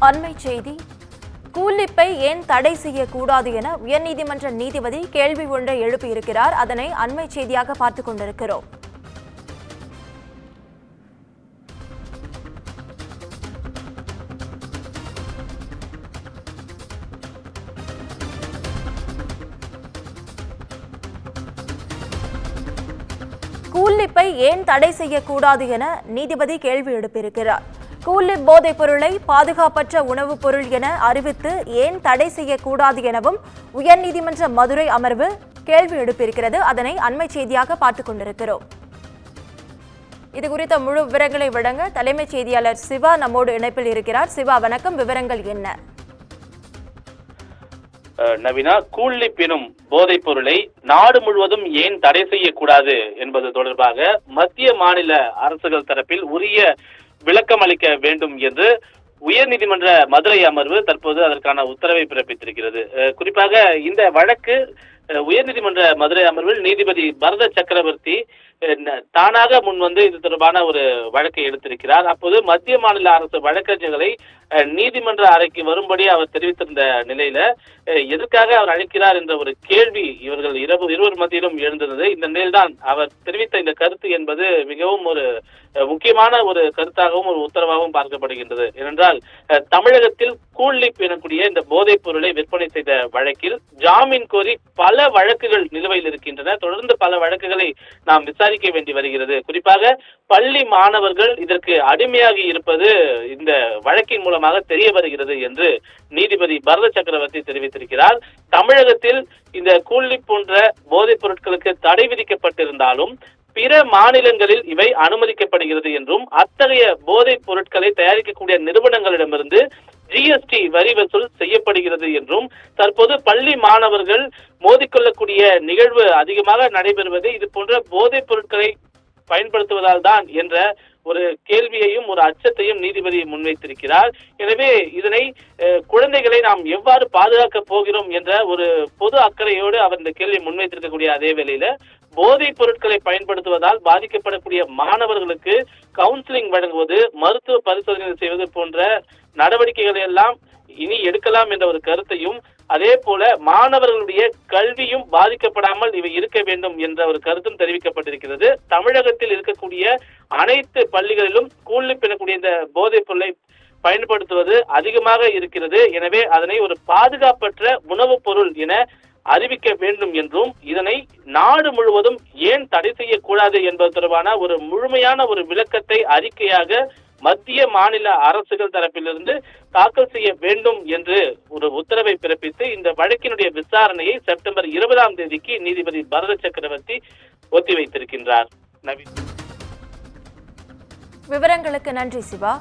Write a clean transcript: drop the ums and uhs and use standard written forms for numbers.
அண்மை செய்தி. கூலிப்பை ஏன் தடை செய்யக்கூடாது என உயர்நீதிமன்ற நீதிபதி கேள்வி ஒன்றை எழுப்பியிருக்கிறார். அதனை அண்மை செய்தியாக பார்த்துக் கொண்டிருக்கிறோம். கூலிப்பை ஏன் தடை செய்யக்கூடாது என நீதிபதி கேள்வி எழுப்பியிருக்கிறார். கூலிப் போதைப் பொருளை பாதுகாப்பற்ற உணவுப் பொருள் என அறிவித்து ஏன் தடை செய்யக்கூடாது எனவும் உயர்நீதிமன்ற மதுரை அமர்வு கேள்வி எழுப்பியிருக்கிறது. அதனை அண்மை செய்தியாக பார்த்துக் கொண்டிருக்கிறோம். இதுகுறித்த முழு விவரங்களை வழங்க தலைமைச் செய்தியாளர் சிவா நம்மோடு இணைப்பில் இருக்கிறார். சிவா, வணக்கம். விவரங்கள் என்ன? நவீனா, கூலிப் எனும் போதைப் பொருளை நாடு முழுவதும் ஏன் தடை செய்யக்கூடாது என்பது தொடர்பாக மத்திய மாநில அரசுகள் தரப்பில் உரிய விளக்கம் அளிக்க வேண்டும் என்று உயர்நீதிமன்ற மதுரை அமர்வு தற்போது அதற்கான உத்தரவை பிறப்பித்திருக்கிறது. குறிப்பாக இந்த வழக்கு உயர்நீதிமன்ற மதுரை அமர்வில் நீதிபதி பரத சக்கரவர்த்தி தானாக முன்வந்து இது தொடர்பான ஒரு வழக்கை எடுத்திருக்கிறார். அப்போது மத்திய மாநில அரசு வழக்கறிஞர்களை நீதிமன்ற அறைக்கு வரும்படி அவர் தெரிவித்திருந்த நிலையில எதற்காக அவர் அழைக்கிறார் என்ற ஒரு கேள்வி இவர்கள் இருவர் மத்தியிலும் எழுந்திருந்தது. இந்த நிலையில்தான் அவர் தெரிவித்த இந்த கருத்து என்பது மிகவும் ஒரு முக்கியமான ஒரு கருத்தாகவும் ஒரு உத்தரவாகவும் பார்க்கப்படுகின்றது. ஏனென்றால் தமிழகத்தில் கூலிப் எனக்கூடிய இந்த போதைப் பொருளை விற்பனை செய்த வழக்கில் ஜாமீன் கோரி பல வழக்குகள் நிலுவையில் இருக்கின்றன. தொடர்ந்து பல வழக்குகளை நாம் விசாரிக்க வேண்டி வருகிறது. குறிப்பாக பள்ளி மாணவர்கள் இதற்கு அடிமையாகி இருப்பது இந்த வழக்கின் மூலமாக தெரிய வருகிறது என்று நீதிபதி பரத சக்கரவர்த்தி தெரிவித்திருக்கிறார். தமிழகத்தில் இந்த கூலிப் போன்ற போதைப் பொருட்களுக்கு தடை விதிக்கப்பட்டிருந்தாலும் பிற மாநிலங்களில் இவை அனுமதிக்கப்படுகிறது என்றும் அத்தகைய போதைப் பொருட்களை தயாரிக்கக்கூடிய நிறுவனங்களிடமிருந்து ஜிஎஸ்டி வரி வசூல் செய்யப்படுகிறது என்றும் தற்போது பள்ளி மாணவர்கள் மோதிக்கொள்ளக்கூடிய நிகழ்வு அதிகமாக நடைபெறுவது இது போன்ற போதைப் பொருட்களை பயன்படுத்துவதால் தான் என்ற ஒரு கேள்வியையும் ஒரு அச்சத்தையும் நீதிபதி முன்வைத்திருக்கிறார். எனவே இதனை குழந்தைகளை நாம் எவ்வாறு பாதுகாக்க போகிறோம் என்ற ஒரு பொது அக்கறையோடு அவர் இந்த கேள்வியை முன்வைத்திருக்கக்கூடிய அதே வேளையில போதைப் பொருட்களை பயன்படுத்துவதால் பாதிக்கப்படக்கூடிய மாணவர்களுக்கு கவுன்சிலிங் வழங்குவது, மருத்துவ பரிசோதனை செய்வது போன்ற நடவடிக்கைகளை எல்லாம் இனி எடுக்கலாம் என்ற ஒரு கருத்தையும், அதே போல மாணவர்களுடைய கல்வியும் பாதிக்கப்படாமல் இவை இருக்க வேண்டும் என்ற ஒரு கருத்தும் தெரிவிக்கப்பட்டிருக்கிறது. தமிழகத்தில் இருக்கக்கூடிய அனைத்து பள்ளிகளிலும் கூலிப் எனக்கூடிய இந்த போதைப் பொருளை பயன்படுத்துவது அதிகமாக இருக்கிறது. எனவே அதனை ஒரு பாதுகாப்பற்ற உணவுப் பொருள் என அறிவிக்க வேண்டும் என்றும் இதனை நாடு முழுவதும் ஏன் தடை செய்யக்கூடாது என்பது தொடர்பான ஒரு முழுமையான ஒரு விளக்கத்தை அறிக்கையாக மத்திய மாநில அரசுகள் தரப்பிலிருந்து தாக்கல் செய்ய வேண்டும் என்று ஒரு உத்தரவை பிறப்பித்து இந்த வழக்கினுடைய விசாரணையை செப்டம்பர் 20ஆம் தேதிக்கு நீதிபதி பரத சக்கரவர்த்தி ஒத்திவைத்திருக்கின்றார். விவரங்களுக்கு நன்றி சிவா.